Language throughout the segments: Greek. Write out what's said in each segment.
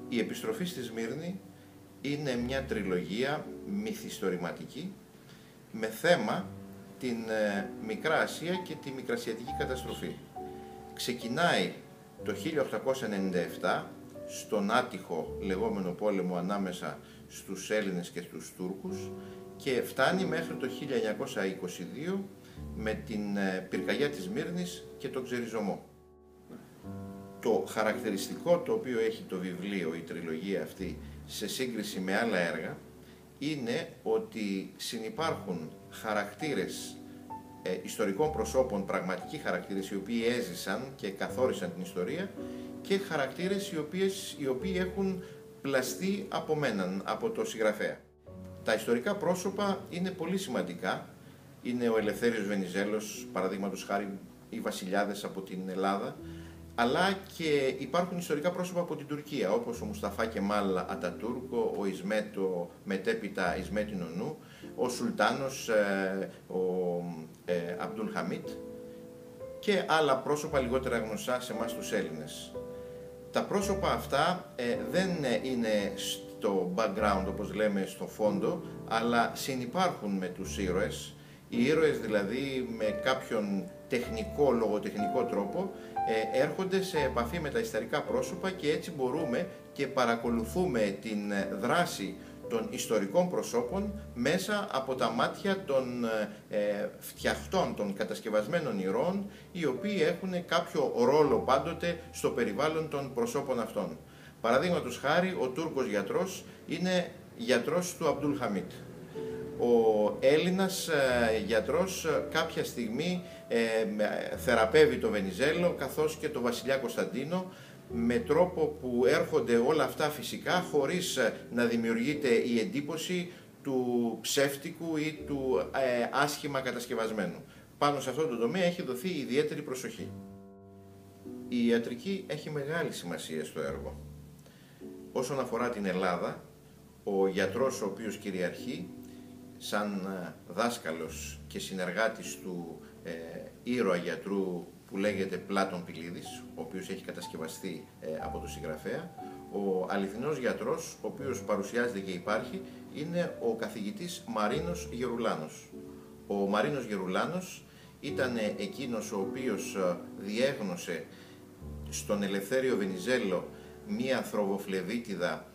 Η επιστροφή στη Σμύρνη είναι μια τριλογία μυθιστορηματική με θέμα την Μικρά Ασία και τη Μικρασιατική καταστροφή. Ξεκινάει το 1897 στον άτυχο λεγόμενο πόλεμο ανάμεσα στους Έλληνες και στους Τούρκους και φτάνει μέχρι το 1922 με την πυρκαγιά της Σμύρνης και τον ξεριζωμό. Το χαρακτηριστικό το οποίο έχει το βιβλίο, η τριλογία αυτή, σε σύγκριση με άλλα έργα, είναι ότι συνυπάρχουν χαρακτήρες ιστορικών προσώπων, πραγματικοί χαρακτήρες, οι οποίοι έζησαν και καθόρισαν την ιστορία, και χαρακτήρες οι οποίοι έχουν πλαστεί από το συγγραφέα. Τα ιστορικά πρόσωπα είναι πολύ σημαντικά. Είναι ο Ελευθέριος Βενιζέλος, παραδείγματος χάρη, οι βασιλιάδες από την Ελλάδα, αλλά και υπάρχουν ιστορικά πρόσωπα από την Τουρκία, όπως ο Μουσταφά Κεμάλ Ατατούρκο, ο Ισμέτο, μετέπειτα Ισμέτιν Ονού, ο Σουλτάνος, ο Αμπτούλ Χαμίτ και άλλα πρόσωπα λιγότερα γνωστά σε εμάς τους Έλληνες. Τα πρόσωπα αυτά δεν είναι στο background, όπως λέμε, στο φόντο, αλλά συνυπάρχουν με τους ήρωες. Οι ήρωες δηλαδή με κάποιον τεχνικό, λογοτεχνικό τρόπο έρχονται σε επαφή με τα ιστορικά πρόσωπα και έτσι μπορούμε και παρακολουθούμε την δράση των ιστορικών προσώπων μέσα από τα μάτια των φτιαχτών, των κατασκευασμένων ηρώων, οι οποίοι έχουν κάποιο ρόλο πάντοτε στο περιβάλλον των προσώπων αυτών. Παραδείγματος χάρη, ο Τούρκος γιατρός είναι γιατρός του Αμπτούλ Χαμίτ. Ο Έλληνας γιατρός κάποια στιγμή θεραπεύει το Βενιζέλο καθώς και το βασιλιά Κωνσταντίνο με τρόπο που έρχονται όλα αυτά φυσικά χωρίς να δημιουργείται η εντύπωση του ψεύτικου ή του άσχημα κατασκευασμένου. Πάνω σε αυτό το τομέα έχει δοθεί ιδιαίτερη προσοχή. Η ιατρική έχει μεγάλη σημασία στο έργο. Όσον αφορά την Ελλάδα, ο γιατρός ο οποίος κυριαρχεί σαν δάσκαλος και συνεργάτης του ήρωα γιατρού που λέγεται Πλάτων Πηλίδης, ο οποίος έχει κατασκευαστεί από τον συγγραφέα, ο αληθινός γιατρός, ο οποίος παρουσιάζεται και υπάρχει, είναι ο καθηγητής Μαρίνος Γερουλάνος. Ο Μαρίνος Γερουλάνος ήταν εκείνος ο οποίος διέγνωσε στον Ελευθέριο Βενιζέλο μία θροβοφλεβίτιδα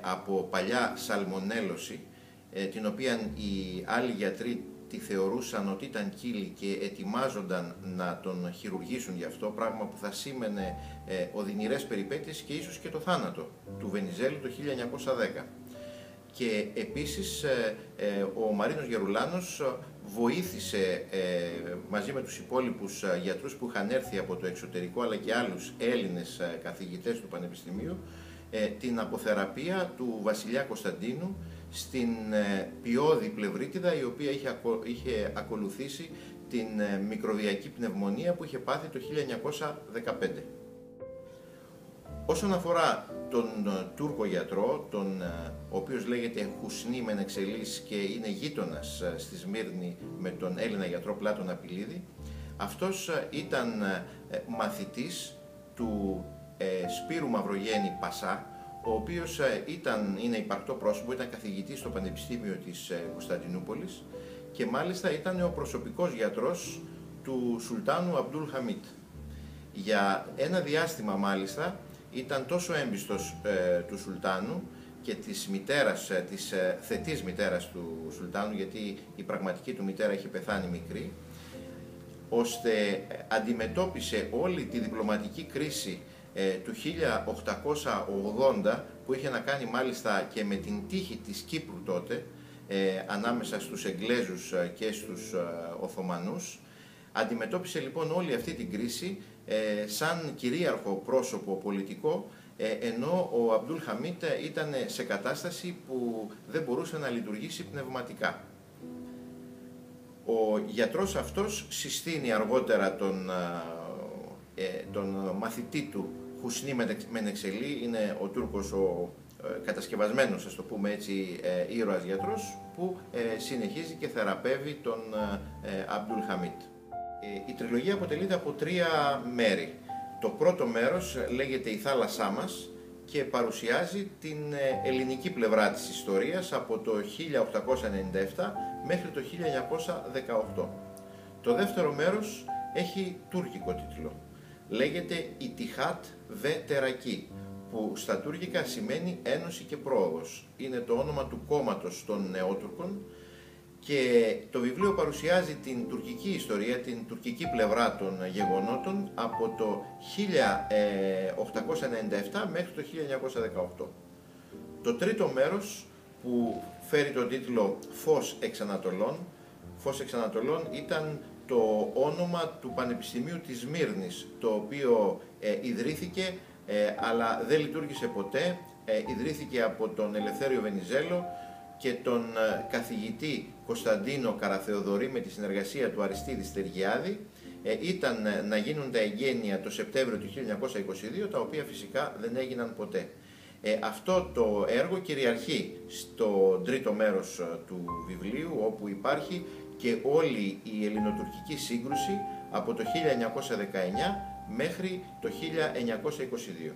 από παλιά σαλμονέλωση, την οποία οι άλλοι γιατροί τη θεωρούσαν ότι ήταν κύλη και ετοιμάζονταν να τον χειρουργήσουν γι' αυτό, πράγμα που θα σήμαινε οδυνηρές περιπέτειες και ίσως και το θάνατο του Βενιζέλου το 1910. Και επίσης ο Μαρίνος Γερουλάνος βοήθησε μαζί με τους υπόλοιπους γιατρούς που είχαν έρθει από το εξωτερικό, αλλά και άλλους Έλληνες καθηγητές του Πανεπιστημίου, την αποθεραπεία του βασιλιά Κωνσταντίνου στην ποιώδη πλευρίτιδα, η οποία είχε ακολουθήσει την μικροβιακή πνευμονία που είχε πάθει το 1915. Όσον αφορά τον Τούρκο γιατρό, ο οποίος λέγεται Χουσνί Μενεξελής και είναι γείτονας στη Σμύρνη με τον Έλληνα γιατρό Πλάτωνα Πηλίδη, αυτός ήταν μαθητής του Σπύρου Μαυρογέννη Πασά, ο οποίος είναι υπαρκτό πρόσωπο, ήταν καθηγητής στο Πανεπιστήμιο της Κωνσταντινούπολης και μάλιστα ήταν ο προσωπικός γιατρός του Σουλτάνου Αμπτούλ Χαμίτ. Για ένα διάστημα μάλιστα ήταν τόσο έμπιστος του Σουλτάνου και της μητέρας, της θετής μητέρας του Σουλτάνου, γιατί η πραγματική του μητέρα είχε πεθάνει μικρή, ώστε αντιμετώπισε όλη τη διπλωματική κρίση του 1880, που είχε να κάνει μάλιστα και με την τύχη της Κύπρου τότε, ανάμεσα στους Εγγλέζους και στους Οθωμανούς. Αντιμετώπισε λοιπόν όλη αυτή την κρίση σαν κυρίαρχο πρόσωπο πολιτικό, ενώ ο Αμπτούλ Χαμίτ ήταν σε κατάσταση που δεν μπορούσε να λειτουργήσει πνευματικά. Ο γιατρός αυτός συστήνει αργότερα τον μαθητή του Χουσνί Μενεξελή, είναι ο Τούρκος ο κατασκευασμένος, ας το πούμε έτσι, ήρωας γιατρός που συνεχίζει και θεραπεύει τον Αμπτούλ Χαμίτ. Η τριλογία αποτελείται από 3 μέρη. Το πρώτο μέρος λέγεται «Η θάλασσά μας» και παρουσιάζει την ελληνική πλευρά της ιστορίας από το 1897 μέχρι το 1918. Το δεύτερο μέρος έχει τουρκικό τίτλο. Λέγεται «Ιτιχάτ Βε Τερακή», που στα τουρκικά σημαίνει «Ένωση και Πρόοδος». Είναι το όνομα του κόμματος των Νεότουρκων και το βιβλίο παρουσιάζει την τουρκική ιστορία, την τουρκική πλευρά των γεγονότων από το 1897 μέχρι το 1918. Το τρίτο μέρος, που φέρει τον τίτλο «Φως εξ Ανατολών», «Φως εξ Ανατολών» ήταν το όνομα του Πανεπιστημίου της Σμύρνης, το οποίο ιδρύθηκε αλλά δεν λειτουργήσε ποτέ. Ιδρύθηκε από τον Ελευθέριο Βενιζέλο και τον καθηγητή Κωνσταντίνο Καραθεοδωρή με τη συνεργασία του Αριστίδη Στεργιάδη. Ήταν να γίνουν τα εγγένεια το Σεπτέμβριο του 1922, τα οποία φυσικά δεν έγιναν ποτέ. Αυτό το έργο κυριαρχεί στο τρίτο μέρος του βιβλίου, όπου υπάρχει και όλη η ελληνοτουρκική σύγκρουση από το 1919 μέχρι το 1922.